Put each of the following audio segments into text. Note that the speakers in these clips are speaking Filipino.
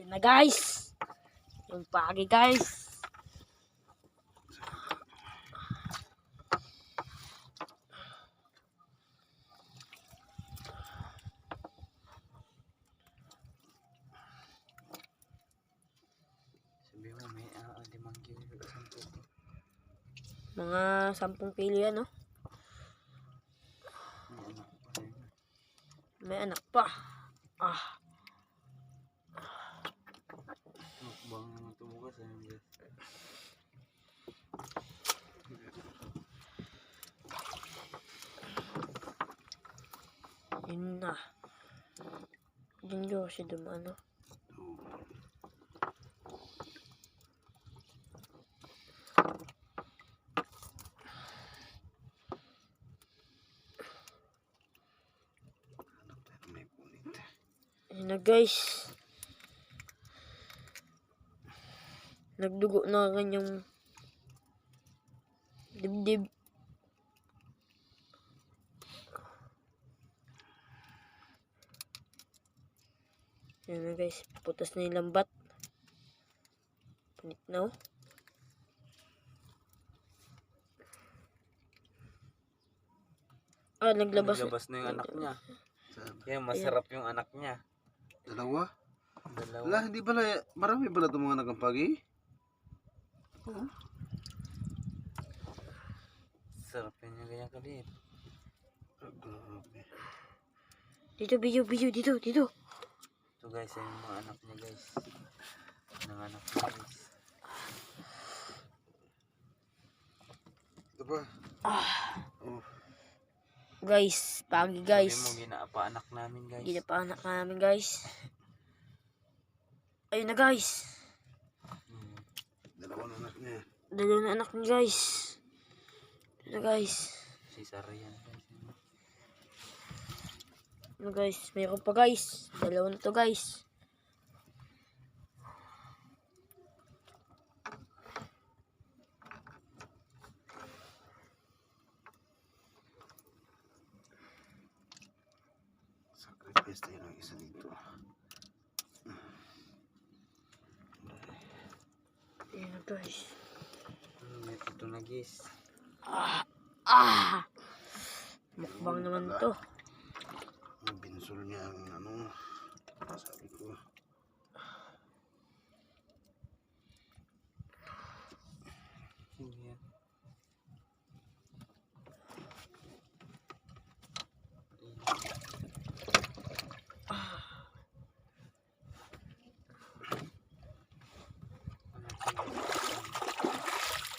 Yun na guys. Yung pagi guys. Sabi mo may 5 kilo isang puto. Mga 10 kilo yan, no? May anak pa. Mukbang tumugas guys. Yun na. Yun yung si dumano. Yun na guys. Nagdugo na kanyang dibdib. Yun na guys. Putas na yung lambat. Panit na, oh. Naglabas na yung anak niya. Kaya masarap yung anak niya. Dalawa? Wala, hindi pala, marami pala itong mga nagkampagi. Oo. Sarap niya ganyan kaliit. Grabe. Dito, video, dito. Ito guys, ay yung mga anak niya guys. Nanganak niya guys. Ito pa. Oh. Guys, pagi guys. Sabi mo, ginapa-anak namin guys. Ginapa-anak namin guys. Ayun na guys. Dalawang anak niya. Dalawang anak niya guys. Ayun na guys. Si Sarah yan guys. Ano guys, mayroon pa guys. Dalawa na to guys. Sacrifice tayo ng isa dito. Ayun na guys. Ito na guys. Mukbang naman to. Binsol niya ang ano. Sabi ko. Sige.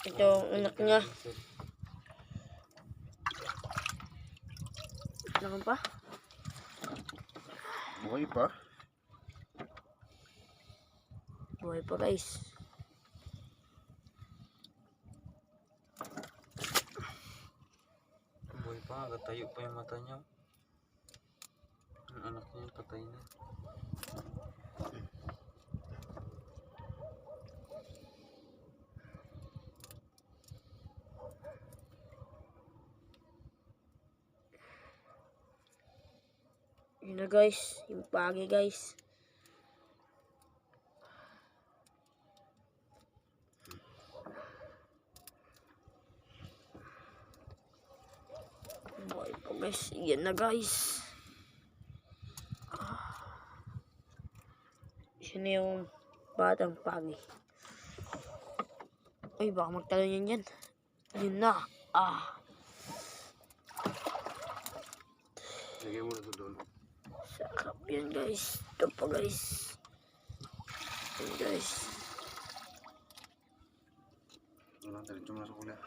Ito ang anak niya. Ano pa? Buhay pa? Buhay pa guys. Buhay pa, agad-tayo pa yung mata niya. Ang anak niya patay na. Yun na guys, yung pagi guys. Buhay pa guys, yan na guys. Yun na yung batang pagi. Uy, baka magtalon yan yan. Yun na. Lagay mo na ito doon. Sarap yan guys. Ito pa guys. Yan guys. Wala, diretso mo na sa kulay.